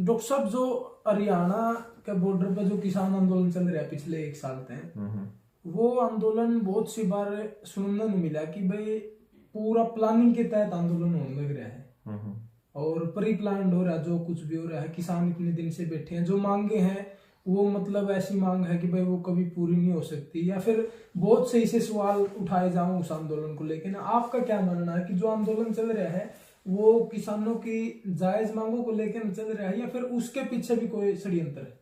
Doctor साहब, जो हरियाणा के बॉर्डर पे जो किसान आंदोलन चल रहा है पिछले 1 साल से, वो आंदोलन बहुत सी बार सुनने को मिला कि भाई पूरा प्लानिंग के तहत आंदोलन होने लग रहा है और प्री प्लान हो रहा है। जो कुछ भी हो रहा है, किसान इतने दिन से बैठे हैं, जो मांगे हैं वो मतलब ऐसी मांग है कि भाई वो कभी पूरी नहीं हो सकती, या फिर बहुत से ऐसे सवाल उठाए जाऊं उस आंदोलन को लेकर। आपका क्या मानना है कि जो आंदोलन चल रहा है वो किसानों की जायज मांगों को लेकर चल रहा है, या फिर उसके पीछे भी कोई षड्यंत्र है?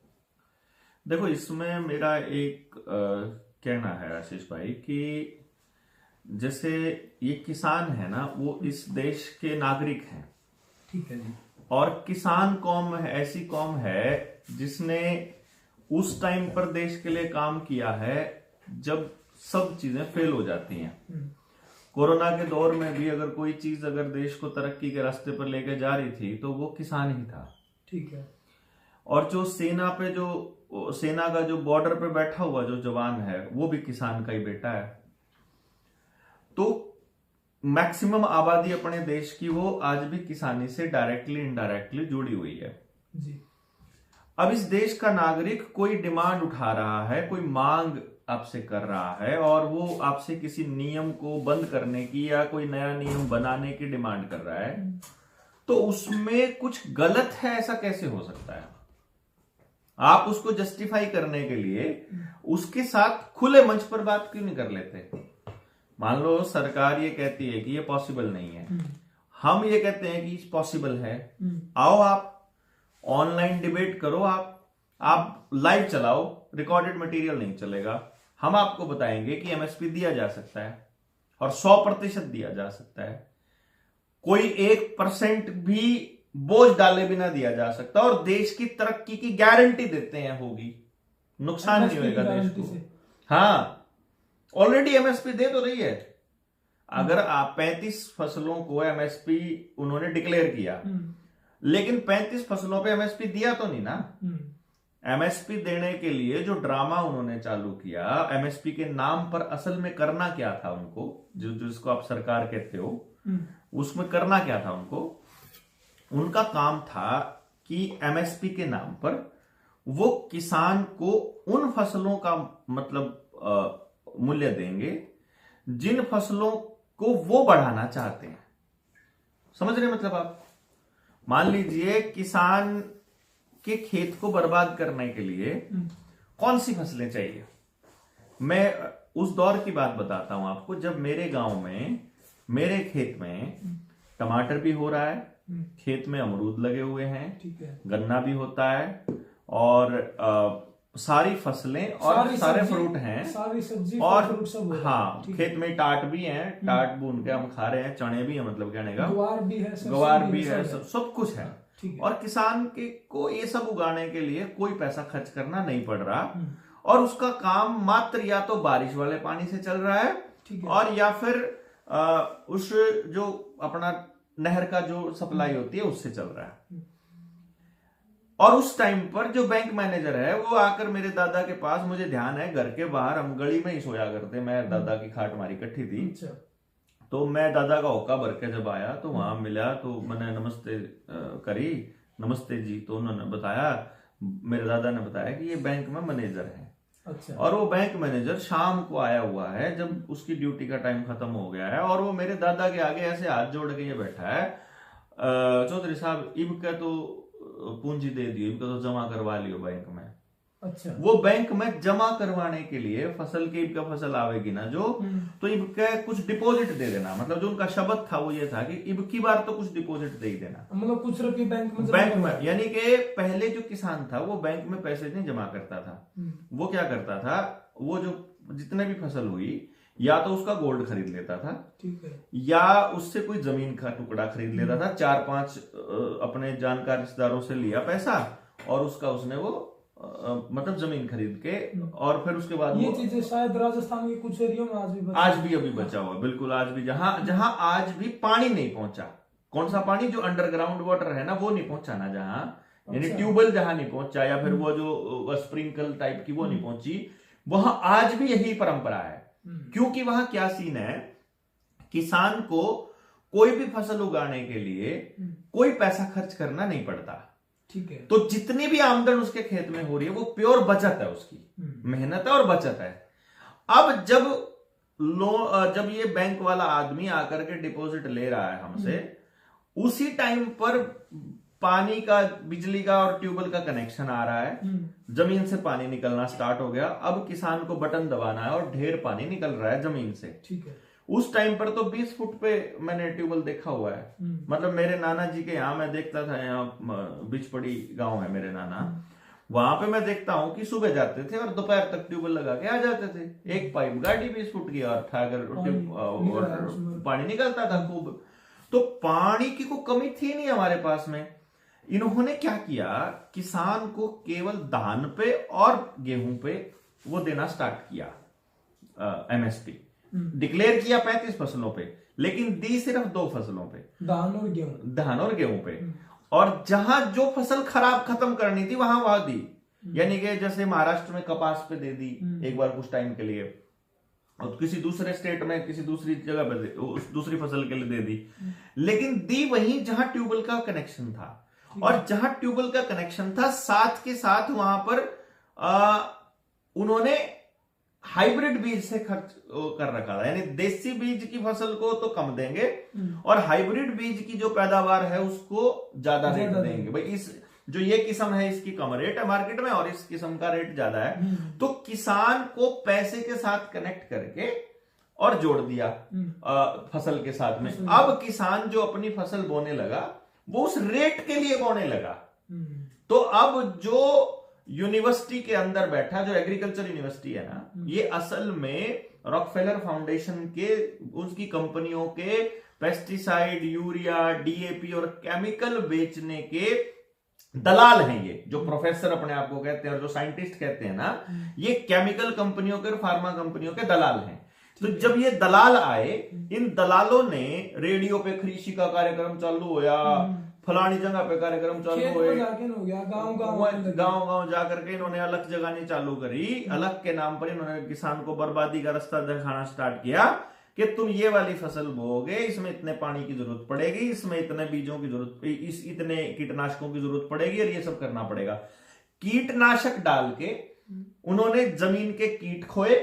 देखो, इसमें मेरा एक कहना है आशीष भाई कि जैसे ये किसान है ना, वो इस देश के नागरिक हैं। ठीक है जी। और किसान कौम ऐसी कौम है जिसने उस टाइम पर देश के लिए काम किया है जब सब चीजें फेल हो जाती हैं। कोरोना के दौर में भी अगर कोई चीज अगर देश को तरक्की के रास्ते पर लेकर जा रही थी तो वो किसान ही था। ठीक है। और जो सेना का जो बॉर्डर पे बैठा हुआ जो जवान है वो भी किसान का ही बेटा है। तो मैक्सिमम आबादी अपने देश की वो आज भी किसानी से डायरेक्टली इनडायरेक्टली जुड़ी हुई है जी। अब इस देश का नागरिक कोई डिमांड उठा रहा है, कोई मांग आपसे कर रहा है और वो आपसे किसी नियम को बंद करने की या कोई नया नियम बनाने की डिमांड कर रहा है, तो उसमें कुछ गलत है ऐसा कैसे हो सकता है? आप उसको जस्टिफाई करने के लिए उसके साथ खुले मंच पर बात क्यों नहीं कर लेते? मान लो सरकार ये कहती है कि ये पॉसिबल नहीं है, हम ये कहते हैं कि पॉसिबल है। आओ आप ऑनलाइन डिबेट करो, आप लाइव चलाओ, रिकॉर्डेड मटेरियल नहीं चलेगा। हम आपको बताएंगे कि एमएसपी दिया जा सकता है और 100% दिया जा सकता है। कोई 1% भी बोझ डाले बिना दिया जा सकता और देश की तरक्की की गारंटी देते हैं होगी, नुकसान नहीं होगा देश को। हाँ, ऑलरेडी एमएसपी दे तो रही है। अगर आप 35 फसलों को एमएसपी उन्होंने डिक्लेयर किया, लेकिन 35 फसलों पे एमएसपी दिया तो नहीं ना। एमएसपी देने के लिए जो ड्रामा उन्होंने चालू किया, एमएसपी के नाम पर असल में करना क्या था उनको, जिसको आप सरकार कहते हो, उसमें करना क्या था उनको? उनका काम था कि एमएसपी के नाम पर वो किसान को उन फसलों का मतलब मूल्य देंगे जिन फसलों को वो बढ़ाना चाहते हैं। समझ रहे मतलब आप? मान लीजिए किसान के खेत को बर्बाद करने के लिए कौन सी फसलें चाहिए। मैं उस दौर की बात बताता हूं आपको जब मेरे गांव में, मेरे खेत में टमाटर भी हो रहा है, खेत में अमरूद लगे हुए हैं, ठीक है, गन्ना भी होता है और सारी फसलें और सारे फ्रूट हैं, सारी सब्जी और फ्रूट सब। हाँ, खेत में टाट भी है, टाट भून के हम खा रहे हैं, चने भी है, मतलब कहने का गवार भी है, सब कुछ है। और किसान को ये सब उगाने के लिए कोई पैसा खर्च करना नहीं पड़ रहा और उसका काम मात्र या तो बारिश वाले पानी से चल रहा है और या फिर उस जो अपना नहर का जो सप्लाई होती है उससे चल रहा है। और उस टाइम पर जो बैंक मैनेजर है वो आकर मेरे दादा के पास, मुझे ध्यान है घर के बाहर हम गली में ही सोया करते, मैं दादा की खाट हमारी इकट्ठी थी। तो मैं दादा का होका भर के जब आया तो वहां मिला तो मैंने नमस्ते करी, नमस्ते जी। तो उन्होंने बताया, मेरे दादा ने बताया कि ये बैंक में मैनेजर है। अच्छा। और वो बैंक मैनेजर शाम को आया हुआ है जब उसकी ड्यूटी का टाइम खत्म हो गया है और वो मेरे दादा के आगे ऐसे हाथ जोड़ के ये बैठा है, चौधरी साहब इनका तो पूंजी दे दियो, इनका तो जमा करवा लियो बैंक में। अच्छा। वो बैंक में जमा करवाने के लिए फसल की इनका फसल आवेगी ना जो, तो इनका कुछ डिपॉजिट दे देना। मतलब जो उनका शब्द था वो ये था कि इब की बार तो कुछ डिपॉजिट दे ही देना, मतलब कुछ रुपये बैंक में। यानी कि पहले जो किसान था वो बैंक में पैसे नहीं जमा करता था, वो क्या करता था, वो जो जितने भी फसल हुई या तो उसका गोल्ड खरीद लेता था, ठीक है, या उससे कोई जमीन का टुकड़ा खरीद लेता था। 4-5 अपने जानकार रिश्तेदारों से लिया पैसा और उसका उसने वो मतलब जमीन खरीद के, और फिर उसके बाद ये चीजें शायद राजस्थान के कुछ एरिया में आज भी अभी बचा हुआ। बिल्कुल, आज भी जहां आज भी पानी नहीं पहुंचा। कौन सा पानी? जो अंडरग्राउंड वाटर है ना वो नहीं पहुंचा ना, जहां यानी ट्यूबवेल जहां नहीं पहुंचा या फिर वो जो स्प्रिंकल टाइप की वो नहीं पहुंची, वहां आज भी यही परंपरा है। क्योंकि वहां क्या सीन है, किसान को कोई भी फसल उगाने के लिए कोई पैसा खर्च करना नहीं पड़ता। ठीक है। तो जितनी भी आमदन उसके खेत में हो रही है वो प्योर बचत है, उसकी मेहनत है और बचत है। अब जब ये बैंक वाला आदमी आकर के डिपॉजिट ले रहा है हमसे, उसी टाइम पर पानी का, बिजली का और ट्यूबवेल का कनेक्शन आ रहा है, जमीन से पानी निकलना स्टार्ट हो गया। अब किसान को बटन दबाना है और ढेर पानी निकल रहा है जमीन से। ठीक है। उस टाइम पर तो 20 फुट पे मैंने ट्यूबवेल देखा हुआ है। मतलब मेरे नाना जी के यहाँ मैं देखता था, यहाँ बिचपड़ी गांव है मेरे नाना, वहां पे मैं देखता हूँ कि सुबह जाते थे और दोपहर तक ट्यूबवेल लगा के आ जाते थे। एक पाइप गाड़ी 20 फुट की और था, अगर पानी निकलता था खूब। तो पानी की कोई कमी थी नहीं हमारे पास में। इन्होंने क्या किया, किसान को केवल धान पे और गेहूं पे वो देना स्टार्ट किया, एमएसपी डिक्लेयर किया 35 फसलों पे, लेकिन दी सिर्फ 2 फसलों पे, धान और गेहूं पे। और जहां जो फसल खराब खत्म करनी थी वहां दी। यानी कि जैसे महाराष्ट्र में कपास पे दे दी एक बार कुछ टाइम के लिए, और किसी दूसरे स्टेट में किसी दूसरी जगह पे उस दूसरी फसल के लिए दे दी, लेकिन दी वहीं जहां ट्यूबवेल का कनेक्शन था। और जहां ट्यूबवेल का कनेक्शन था, साथ के साथ वहां पर उन्होंने हाइब्रिड बीज से खर्च कर रखा था। यानी देसी बीज की फसल को तो कम देंगे और हाइब्रिड बीज की जो पैदावार है उसको ज्यादा रेट देंगे। भाई इस जो ये किस्म है इसकी कम रेट है मार्केट में और इस किस्म का रेट ज्यादा है। तो किसान को पैसे के साथ कनेक्ट करके और जोड़ दिया फसल के साथ में। अब किसान जो अपनी फसल बोने लगा वो उस रेट के लिए बोने लगा। तो अब जो यूनिवर्सिटी के अंदर बैठा, जो एग्रीकल्चर यूनिवर्सिटी है ना, ये असल में रॉकफेलर फाउंडेशन के, उसकी कंपनियों के पेस्टिसाइड, यूरिया, डीएपी और केमिकल बेचने के दलाल हैं। ये जो प्रोफेसर अपने आप को कहते हैं और जो साइंटिस्ट कहते हैं ना, ये केमिकल कंपनियों के और फार्मा कंपनियों के दलाल हैं। तो जब ये दलाल आए, इन दलालों ने रेडियो पे कृषि का कार्यक्रम चालू होया, फलानी जगह पे कार्यक्रम चालू हुए, गांव गांव जाकर के इन्होंने अलग जगानी चालू करी। अलग के नाम पर इन्होंने किसान को बर्बादी का रास्ता दिखाना स्टार्ट किया कि तुम ये वाली फसल बोओगे, इसमें इतने पानी की जरूरत पड़ेगी, इसमें इतने बीजों की जरूरत, इतने कीटनाशकों की जरूरत पड़ेगी और ये सब करना पड़ेगा। कीटनाशक डाल के उन्होंने जमीन के कीट खोए,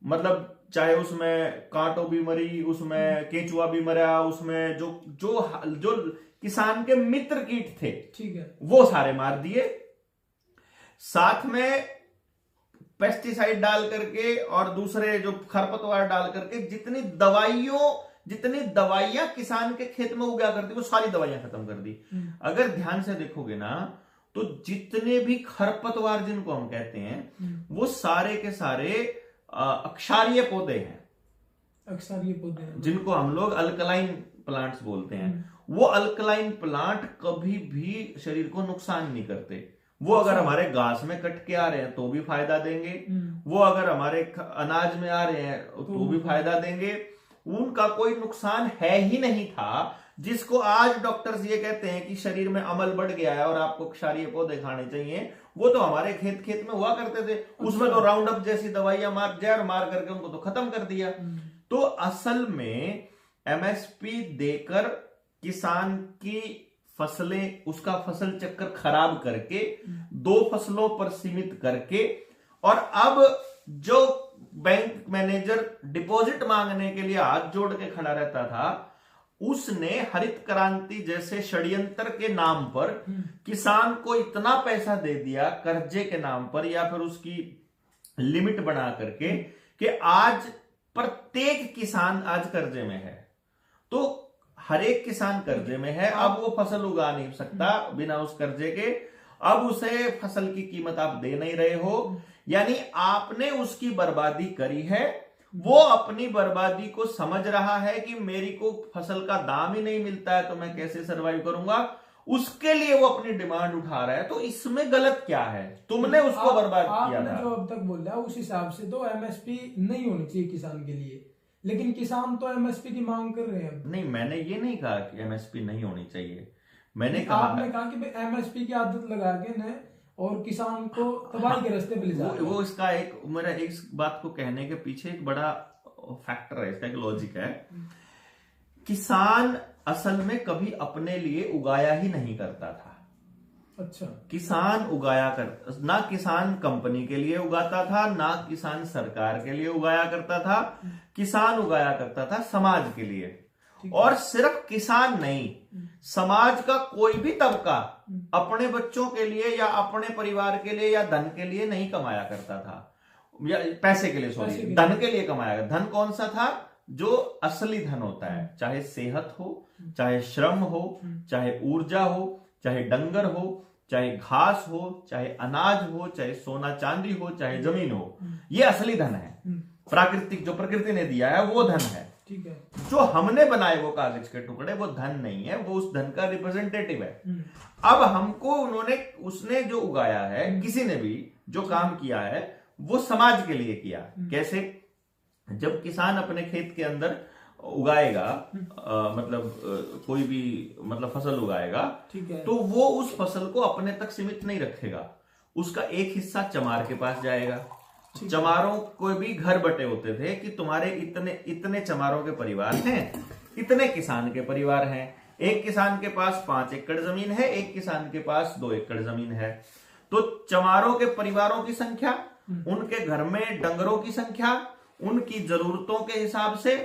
मतलब चाहे उसमें कांटो भी मरी, उसमें केंचुआ भी मरा, उसमें जो जो जो किसान के मित्र कीट थे, ठीक है, वो सारे मार दिए। साथ में पेस्टिसाइड डाल करके और दूसरे जो खरपतवार डाल करके जितनी दवाइयां किसान के खेत में उगा करती वो सारी दवाइयां खत्म कर दी। अगर ध्यान से देखोगे ना तो जितने भी खरपतवार जिनको हम कहते हैं वो सारे के सारे अक्षारीय पौधे हैं। अक्षारीय पौधे हैं जिनको हम लोग अल्कलाइन प्लांट्स बोलते हैं। वो अल्कलाइन प्लांट कभी भी शरीर को नुकसान नहीं करते। वो अगर हमारे घास में कट के आ रहे हैं तो भी फायदा देंगे, वो अगर हमारे अनाज में आ रहे हैं तो भी फायदा देंगे। उनका कोई नुकसान है ही नहीं था। जिसको आज डॉक्टर्स ये कहते हैं कि शरीर में अमल बढ़ गया है और आपको क्षारीय पौधे खाने चाहिए, वो तो हमारे खेत खेत में हुआ करते थे। उसमें तो राउंड अप जैसी दवाइयां मार करके उनको तो खत्म कर दिया। तो असल में एमएसपी देकर किसान की फसलें, उसका फसल चक्कर खराब करके 2 फसलों पर सीमित करके, और अब जो बैंक मैनेजर डिपॉजिट मांगने के लिए हाथ जोड़ के खड़ा रहता था, उसने हरित क्रांति जैसे षड्यंत्र के नाम पर किसान को इतना पैसा दे दिया कर्जे के नाम पर, या फिर उसकी लिमिट बना करके, कि आज प्रत्येक किसान आज कर्जे में है। तो हर एक किसान कर्जे में है। अब वो फसल उगा नहीं सकता बिना उस कर्जे के। अब उसे फसल की कीमत आप दे नहीं रहे हो, यानी आपने उसकी बर्बादी करी है। वो अपनी बर्बादी को समझ रहा है कि मेरी को फसल का दाम ही नहीं मिलता है तो मैं कैसे सरवाइव करूंगा, उसके लिए वो अपनी डिमांड उठा रहा है। तो इसमें गलत क्या है? तुमने उसको बर्बाद किया था। जो अब तक बोला उस हिसाब से तो एमएसपी नहीं होनी चाहिए किसान के लिए, लेकिन किसान तो एमएसपी की मांग कर रहे हैं। नहीं, मैंने ये नहीं कहा कि एमएसपी नहीं होनी चाहिए। मैंने कहा, आपने कहा कि एमएसपी की आदत लगा के न और किसान को तबाही के रास्ते पे ले जा रहे हैं। वो इसका एक मेरा इस बात को कहने के पीछे एक बड़ा फैक्टर है, इसका एक लॉजिक है। किसान असल में कभी अपने लिए उगाया ही नहीं करता था। अच्छा। किसान उगाया कर, ना किसान कंपनी के लिए उगाता था, ना किसान सरकार के लिए उगाया करता था, किसान उगाया करता था समाज के लिए। और सिर्फ किसान नहीं, समाज का कोई भी तबका अपने बच्चों के लिए या अपने परिवार के लिए या धन के लिए नहीं कमाया करता था, या पैसे के लिए, सॉरी, धन के लिए कमाया। धन कौन सा था? जो असली धन होता है, चाहे सेहत हो, चाहे श्रम हो, चाहे ऊर्जा हो, चाहे डंगर हो, चाहे घास हो, चाहे अनाज हो, चाहे सोना चांदी हो, चाहे जमीन हो, ये असली धन है। प्राकृतिक, जो प्रकृति ने दिया है वो धन है। ठीक है। जो हमने बनाए वो कागज के टुकड़े, वो धन नहीं है, वो उस धन का रिप्रेजेंटेटिव है। अब हमको उसने जो उगाया है, किसी ने भी जो काम किया है वो समाज के लिए किया। कैसे? जब किसान अपने खेत के अंदर उगाएगा, कोई भी फसल उगाएगा, तो वो उस फसल को अपने तक सीमित नहीं रखेगा, उसका एक हिस्सा चमार के पास जाएगा। चमारों को भी घर बटे होते थे कि तुम्हारे इतने इतने चमारों के परिवार हैं, इतने किसान के परिवार हैं। एक किसान के पास 5 एकड़ जमीन है, एक किसान के पास 2 एकड़ जमीन है। तो चमारों के परिवारों की संख्या, उनके घर में डंगरों की संख्या, उनकी जरूरतों के हिसाब से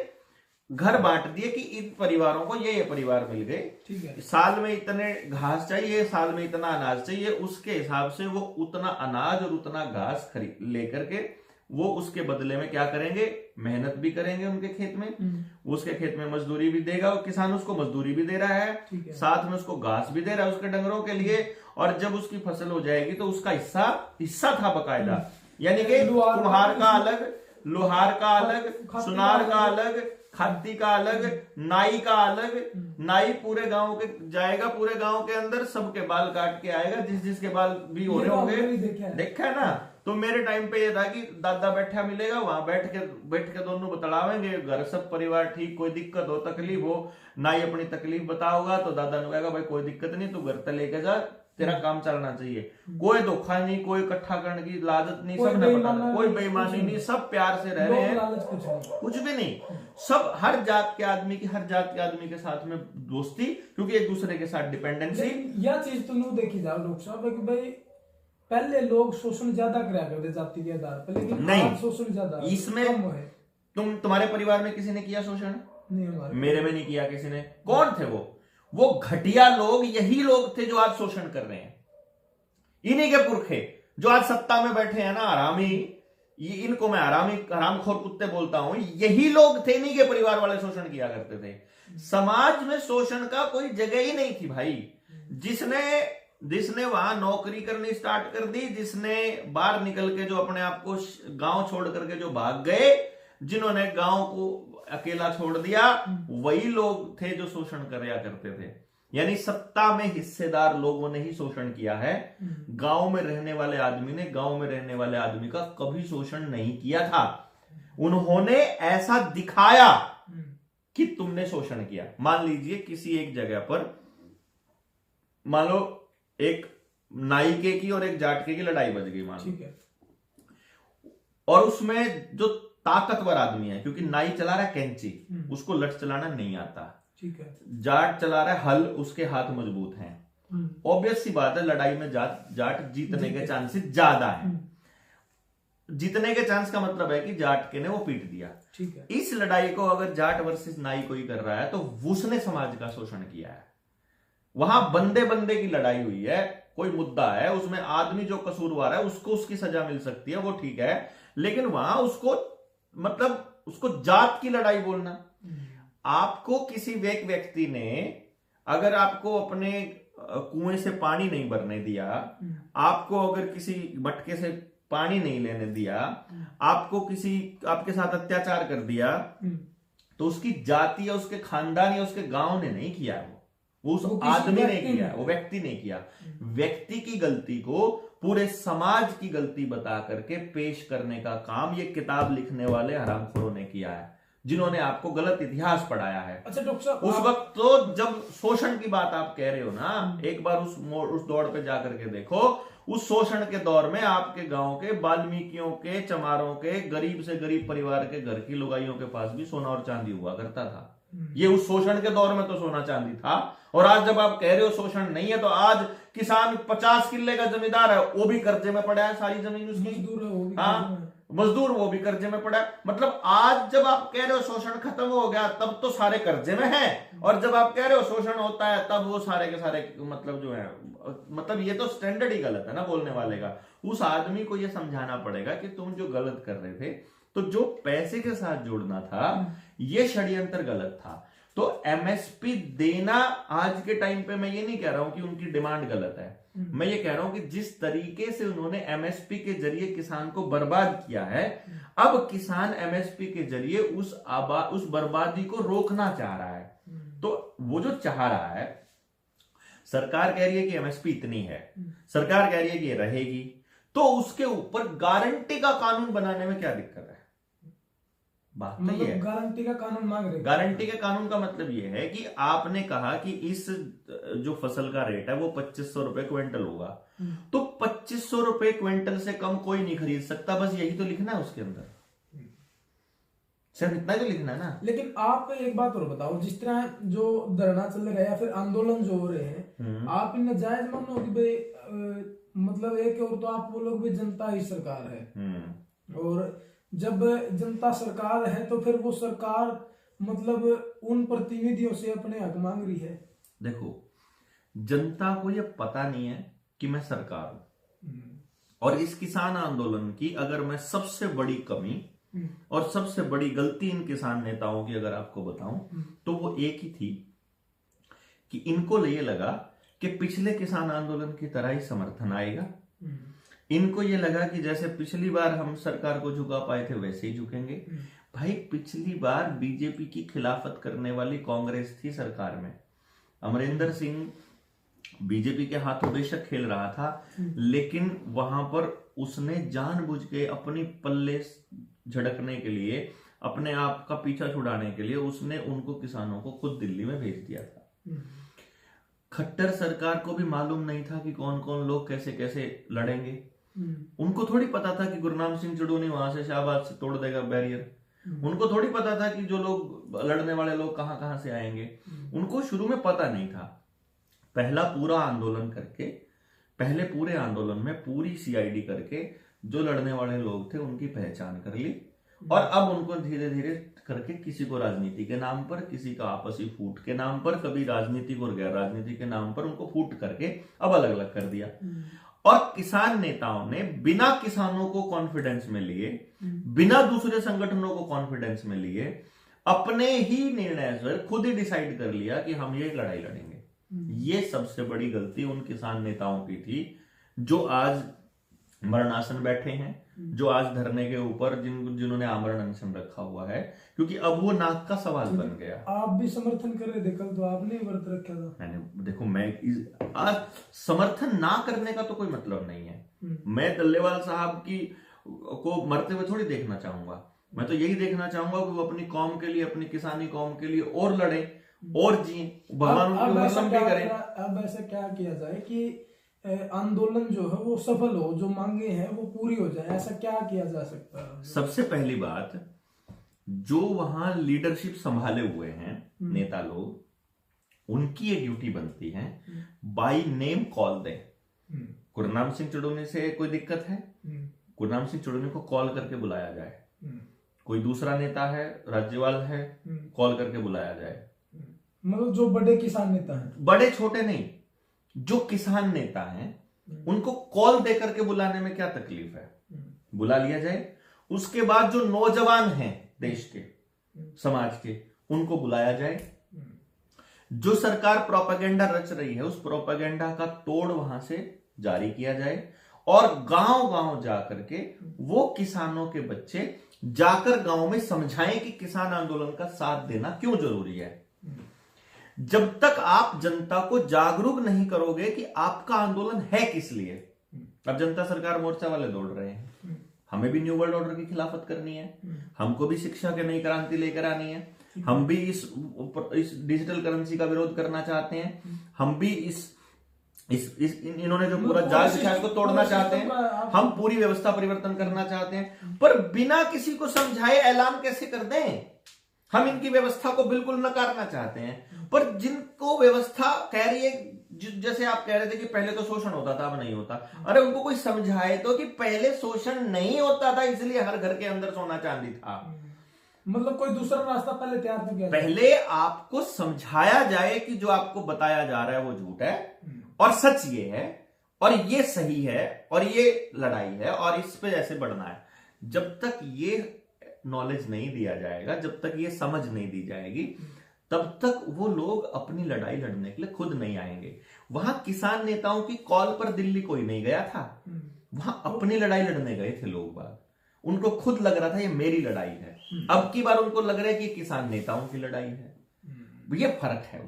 घर बांट दिए कि इन परिवारों को ये परिवार मिल गए। ठीक है। साल में इतने घास चाहिए, साल में इतना अनाज चाहिए, उसके हिसाब से वो उतना अनाज और उतना घास खरीद लेकर के वो उसके बदले में क्या करेंगे? मेहनत भी करेंगे उनके खेत में, उसके खेत में मजदूरी भी देगा, और किसान उसको मजदूरी भी दे रहा है, साथ में उसको घास भी दे रहा है उसके डंगरों के लिए। और जब उसकी फसल हो जाएगी तो उसका हिस्सा था बकायदा, यानी कि कुम्हार का अलग, लोहार का अलग, सुनार का अलग, खाती का अलग, नाई का अलग। नाई पूरे गांव के जाएगा, पूरे गांव के अंदर सबके बाल काट के आएगा, जिसके बाल भी हो रहे होंगे, देखा है ना। तो मेरे टाइम पे ये था कि दादा बैठा मिलेगा, वहां बैठ के दोनों बतलावेंगे, घर सब परिवार ठीक, कोई दिक्कत हो, तकलीफ हो, नाई अपनी तकलीफ बताओगा तो दादा ने कहेगा भाई कोई दिक्कत नहीं, तू घर तक लेके जा, तेरा काम चलना चाहिए। कोई धोखा नहीं, कोई इकट्ठा करने की लालच नहीं, सब ने पता, कोई बेईमानी नहीं, सब प्यार से रह रहे हैं, कुछ भी नहीं। सब हर जात के आदमी के साथ में दोस्ती, क्योंकि एक दूसरे के साथ डिपेंडेंसी। यह चीज तो नहीं देखी जाओ डॉक्टर साहब कि भाई पहले लोग शोषण ज्यादा कराया करते जाति के आधार पर, लेकिन नहीं, शोषण ज्यादा इसमें है। तुम्हारे परिवार में किसी ने किया शोषण? नहीं, मेरे में नहीं किया किसी ने। कौन थे वो घटिया लोग, यही लोग थे जो आज शोषण कर रहे हैं। इन्हीं के पुरखे जो आज सत्ता में बैठे हैं ना, हरामी, इनको मैं हरामखोर कुत्ते बोलता हूं, यही लोग थे, इन्हीं के परिवार वाले शोषण किया करते थे। समाज में शोषण का कोई जगह ही नहीं थी भाई। जिसने वहां नौकरी करनी स्टार्ट कर दी, जिसने बाहर निकल के जो अपने आप को गांव छोड़ करके जो भाग गए, जिन्होंने गांव को अकेला छोड़ दिया, वही लोग थे जो शोषण करया करते थे। यानी सत्ता में हिस्सेदार लोगों ने ही शोषण किया है। गांव में रहने वाले आदमी ने गांव में रहने वाले आदमी का कभी शोषण नहीं किया था। उन्होंने ऐसा दिखाया कि तुमने शोषण किया। मान लीजिए किसी एक जगह पर, मान लो एक नाइके की और एक जाटके की लड़ाई बज गई, मान लो, और उसमें जो ताकतवर आदमी है, क्योंकि नाई चला रहा है कैंची, उसको लठ चलाना नहीं आता, ठीक है, जाट चला रहा है हल, उसके हाथ मजबूत हैं, ऑब्वियस सी बात है लड़ाई में जाट जीतने के चांसेस ज्यादा हैं। जीतने के चांस का मतलब है कि जाट के ने वो पीट दिया। ठीक है। इस लड़ाई को अगर जाट वर्सेस नाई कोई कर रहा है तो उसने समाज का शोषण किया है। वहां बंदे बंदे की लड़ाई हुई है, कोई मुद्दा है, उसमें आदमी जो कसूरवार है उसको उसकी सजा मिल सकती है, वो ठीक है, लेकिन वहां उसको जात की लड़ाई बोलना। आपको किसी व्यक्ति ने अगर आपको अपने कुएं से पानी नहीं भरने दिया, आपको अगर किसी मटके से पानी नहीं लेने दिया, आपको आपके साथ अत्याचार कर दिया, तो उसकी जाति या उसके खानदान या उसके गांव ने नहीं किया, वो उस आदमी ने किया, वो व्यक्ति ने किया। व्यक्ति की गलती को पूरे समाज की गलती बता करके पेश करने का काम ये किताब लिखने वाले हरामखोरों ने किया है, जिन्होंने आपको गलत इतिहास पढ़ाया है। अच्छा डॉक्टर साहब, उस वक्त तो जब शोषण की बात आप कह रहे हो ना, एक बार उस दौड़ पे जाकर के देखो, उस शोषण के दौर में आपके गांव के वाल्मीकियों के, चमारों के, गरीब से गरीब परिवार के घर की लुगाइयों के पास भी सोना और चांदी हुआ करता था। ये उस शोषण के दौर में तो सोना चांदी था, और आज जब आप कह रहे हो शोषण नहीं है, तो आज किसान 50 किल्ले का जमींदार है, वो भी कर्जे में पड़ा है, सारी जमीन उसकी। मजदूर है वो भी मजदूर वो भी कर्जे में पड़ा है। मतलब आज जब आप कह रहे हो शोषण खत्म हो गया, तब तो सारे कर्जे में हैं, और जब आप कह रहे हो शोषण होता है, तब वो सारे के सारे मतलब जो है, मतलब ये तो स्टैंडर्ड ही गलत है ना बोलने वाले का। उस आदमी को ये समझाना पड़ेगा कि तुम जो गलत कर रहे थे, तो जो पैसे के साथ जोड़ना था, ये षड्यंत्र गलत था। तो एमएसपी देना आज के टाइम पे, मैं ये नहीं कह रहा हूं कि उनकी डिमांड गलत है, मैं ये कह रहा हूं कि जिस तरीके से उन्होंने एमएसपी के जरिए किसान को बर्बाद किया है, अब किसान एमएसपी के जरिए उस बर्बादी को रोकना चाह रहा है। तो वो जो चाह रहा है, सरकार कह रही है कि एमएसपी इतनी है, सरकार कह रही है कि ये रहेगी, तो उसके ऊपर गारंटी का कानून बनाने में क्या दिक्कत है? बात तो ये है, गारंटी का कानून मांग रहे। गारंटी के कानून का मतलब ये है कि आपने कहा कि इस जो फसल का रेट है वो 2500 रुपए क्विंटल होगा, तो 2500 रुपए क्विंटल से कम कोई नहीं खरीद सकता, बस यही तो लिखना है उसके अंदर, सिर्फ इतना ही तो लिखना है ना। लेकिन आप एक बात और बताओ, जिस तरह जो धरना चल रहा है या फिर आंदोलन जो हो रहे हैं, आप इन्हें जायज मानो कि भाई मतलब एक और तो आप बोलोगे जनता ही सरकार है, और जब जनता सरकार है तो फिर वो सरकार मतलब उन प्रतिनिधियों से अपने हक मांग रही है। देखो, जनता को ये पता नहीं है कि मैं सरकार हूं, और इस किसान आंदोलन की अगर मैं सबसे बड़ी कमी और सबसे बड़ी गलती इन किसान नेताओं की अगर आपको बताऊं, तो वो एक ही थी कि इनको ये लगा कि पिछले किसान आंदोलन की तरह ही समर्थन आएगा। इनको ये लगा कि जैसे पिछली बार हम सरकार को झुका पाए थे वैसे ही झुकेंगे। भाई, पिछली बार बीजेपी की खिलाफत करने वाली कांग्रेस थी सरकार में, अमरिंदर सिंह बीजेपी के हाथों बेशक खेल रहा था, लेकिन वहां पर उसने जानबूझ के अपनी पल्ले झड़कने के लिए, अपने आप का पीछा छुड़ाने के लिए, उसने उनको किसानों को खुद दिल्ली में भेज दिया था। खट्टर सरकार को भी मालूम नहीं था कि कौन कौन लोग कैसे कैसे लड़ेंगे। उनको थोड़ी पता था कि गुरनाम सिंह चुड़ूनी वहां से शाहबाद से तोड़ देगा बैरियर। उनको थोड़ी पता था कि जो लोग लड़ने वाले लोग कहां कहां से आएंगे। उनको शुरू में पता नहीं था। पहला पूरा आंदोलन करके, पहले पूरे आंदोलन में पूरी सीआईडी करके जो लड़ने वाले लोग थे उनकी पहचान कर ली, और अब उनको धीरे धीरे करके किसी को राजनीति के नाम पर, किसी का आपसी फूट के नाम पर, कभी राजनीतिक और गैर राजनीति के नाम पर उनको फूट करके अब अलग अलग कर दिया। और किसान नेताओं ने बिना किसानों को कॉन्फिडेंस में लिए, बिना दूसरे संगठनों को कॉन्फिडेंस में लिए, अपने ही निर्णय से खुद ही डिसाइड कर लिया कि हम ये लड़ाई लड़ेंगे। ये सबसे बड़ी गलती उन किसान नेताओं की थी जो आज मरणासन बैठे हैं, जो आज धरने के ऊपर जिन्होंने आमरण अनशन रखा हुआ है, क्योंकि अब वो नाक का सवाल बन गया। आप भी समर्थन कर रहे थे कल, तो आपने व्रत रखा था। मैंने देखो, मैं आज समर्थन ना करने का तो कोई मतलब नहीं है। मैं डल्लेवाल साहब की को मरते हुए थोड़ी देखना चाहूंगा। मैं तो यही देखना चाहूंगा कि वो अपनी कौम के लिए, अपनी किसानी कौम के लिए और लड़े और जिए, भगवान उनको लंबी करे। अब ऐसा क्या किया जाए कि आंदोलन जो है वो सफल हो, जो मांगे हैं वो पूरी हो जाए, ऐसा क्या किया जा सकता है? सबसे पहली बात, जो वहां लीडरशिप संभाले हुए हैं नेता लोग, उनकी ये ड्यूटी बनती है बाय नेम कॉल दें। गुरनाम सिंह चुड़ूनी से कोई दिक्कत है, गुरनाम सिंह चुड़ूनी को कॉल करके बुलाया जाए। कोई दूसरा नेता है, राज्यपाल है, कॉल करके बुलाया जाए। मतलब जो बड़े किसान नेता हैं, बड़े छोटे नहीं, जो किसान नेता हैं उनको कॉल देकर के बुलाने में क्या तकलीफ है? बुला लिया जाए। उसके बाद जो नौजवान हैं देश के, समाज के, उनको बुलाया जाए। जो सरकार प्रोपेगेंडा रच रही है, उस प्रोपेगेंडा का तोड़ वहां से जारी किया जाए, और गांव गांव जाकर के वो किसानों के बच्चे जाकर गांव में समझाएं कि किसान आंदोलन का साथ देना क्यों जरूरी है। जब तक आप जनता को जागरूक नहीं करोगे कि आपका आंदोलन है किस लिए। अब जनता सरकार मोर्चा वाले दौड़ रहे हैं, हमें भी न्यू वर्ल्ड ऑर्डर की खिलाफत करनी है, हमको भी शिक्षा की नई क्रांति लेकर आनी है, हम भी इस डिजिटल करेंसी का विरोध करना चाहते हैं, हम भी इन्होंने जो पूरा जाल बिछाया को तोड़ना चाहते हैं, हम पूरी व्यवस्था परिवर्तन करना चाहते हैं। पर बिना किसी को समझाए ऐलान कैसे कर दें? हम इनकी व्यवस्था को बिल्कुल नकारना चाहते हैं, पर जिनको व्यवस्था कह रही है, जैसे आप कह रहे थे कि पहले तो शोषण होता था, अब नहीं होता। अरे उनको कोई समझाए तो कि पहले शोषण नहीं होता था, इसलिए हर घर के अंदर सोना चांदी था। मतलब कोई दूसरा रास्ता पहले तैयार तो किया, पहले आपको समझाया जाए कि जो आपको बताया जा रहा है वो झूठ है और सच ये है और ये सही है और ये लड़ाई है और इस पे ऐसे बढ़ना है। जब तक ये नॉलेज नहीं दिया जाएगा, जब तक ये समझ नहीं दी जाएगी, तब तक वो लोग अपनी लड़ाई लड़ने के लिए खुद नहीं आएंगे। वहां किसान नेताओं की कॉल पर दिल्ली कोई नहीं गया था, वहां अपनी लड़ाई लड़ने गए थे लोग बाग। उनको खुद लग रहा था ये मेरी लड़ाई है। अब की बार उनको लग रहा है कि किसान नेताओं की लड़ाई है। ये फर्क है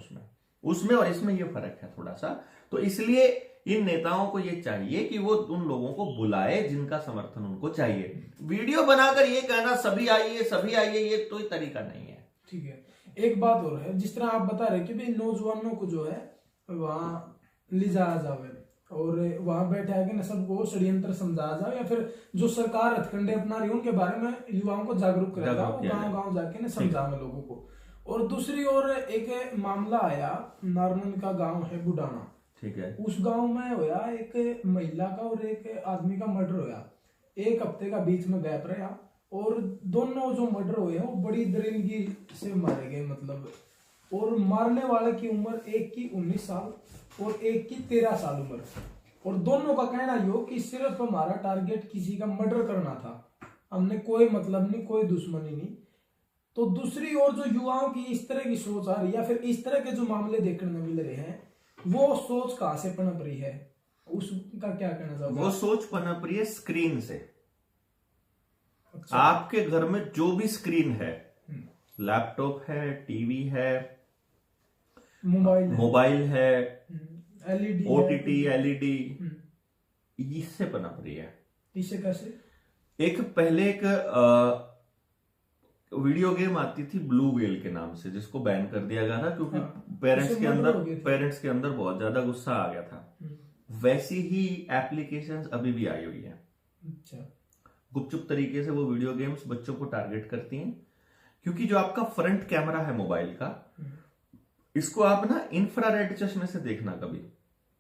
उसमें और इसमें ये फर्क है थोड़ा सा। तो इसलिए इन नेताओं को ये चाहिए कि वो उन लोगों को बुलाए जिनका समर्थन उनको चाहिए। वीडियो बनाकर ये कहना सभी आइए, ये तो तरीका नहीं है। ठीक है, एक बात और है, जिस तरह आप बता रहे कि भाई नौजवानों को जो है वहां ले जाया जावे और वहां बैठा है कि न सबको षड्यंत्र समझाया जाए, या फिर जो सरकार हथकंडे अपना रही है उनके बारे में युवाओं को जागरूक कराया जाए, गाँव गाँव जाके न समझावे लोगों को। और दूसरी ओर एक मामला आया, नारनंद का गांव है बुडाना, ठीक है, उस गांव में होया एक महिला का और एक आदमी का मर्डर होया। 1 हफ्ते का बीच में गैप रहा और दोनों जो मर्डर हुए हैं वो बड़ी दरिंदगी से मारे गए, मतलब। और मारने वाले की उम्र एक की 19 साल और एक की 13 साल उम्र। और दोनों का कहना यो कि सिर्फ हमारा टारगेट किसी का मर्डर करना था, हमने कोई मतलब नहीं, कोई दुश्मनी नहीं। तो दूसरी ओर जो युवाओं की इस तरह की सोच आ रही है, या फिर इस तरह के जो मामले देखने मिल रहे हैं, वो सोच कहां से पनप रही है, उसका क्या कहना चाहोगे? वो सोच पनप रही है स्क्रीन से। अच्छा। आपके घर में जो भी स्क्रीन है, लैपटॉप है, टीवी है, मोबाइल है, एलईडी, ओटीटी, एलईडी, इससे पनप रही है। इससे कैसे? पहले एक वीडियो गेम आती थी ब्लू व्हेल के नाम से, जिसको बैन कर दिया गया था क्योंकि पेरेंट्स के अंदर बहुत ज्यादा गुस्सा आ गया था। वैसी ही एप्लीकेशंस अभी भी आई हुई है। अच्छा। गुपचुप तरीके से वो वीडियो गेम्स बच्चों को टारगेट करती हैं, क्योंकि जो आपका फ्रंट कैमरा है मोबाइल का, इसको आप ना इंफ्रारेड चश्मे से देखना।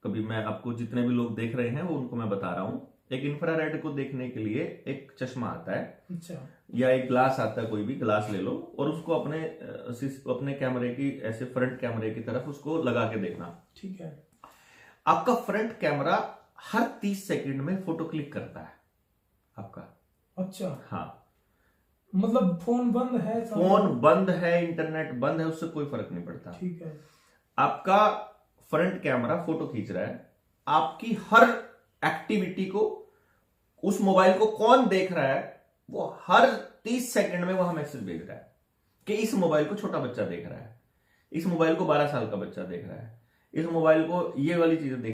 कभी मैं आपको जितने भी लोग देख रहे हैं वो उनको मैं बता रहा हूं, एक इंफ्रारेड को देखने के लिए एक चश्मा आता है। अच्छा। या एक ग्लास आता है, कोई भी ग्लास ले लो और उसको अपने कैमरे की ऐसे फ्रंट कैमरे की तरफ उसको लगा के देखना। ठीक है। आपका फ्रंट कैमरा हर 30 सेकंड में फोटो क्लिक करता है आपका। अच्छा। हाँ, मतलब फोन बंद है, इंटरनेट बंद है, उससे कोई फर्क नहीं पड़ता। ठीक है। आपका फ्रंट कैमरा फोटो खींच रहा है, आपकी हर एक्टिविटी को, उस मोबाइल को कौन देख रहा है, वो हर 30 सेकंड में वहां मैसेज भेज रहा है कि इस मोबाइल को छोटा बच्चा देख रहा है, इस मोबाइल को 12 साल का बच्चा देख रहा है, इस मोबाइल को ये वाली चीजें देख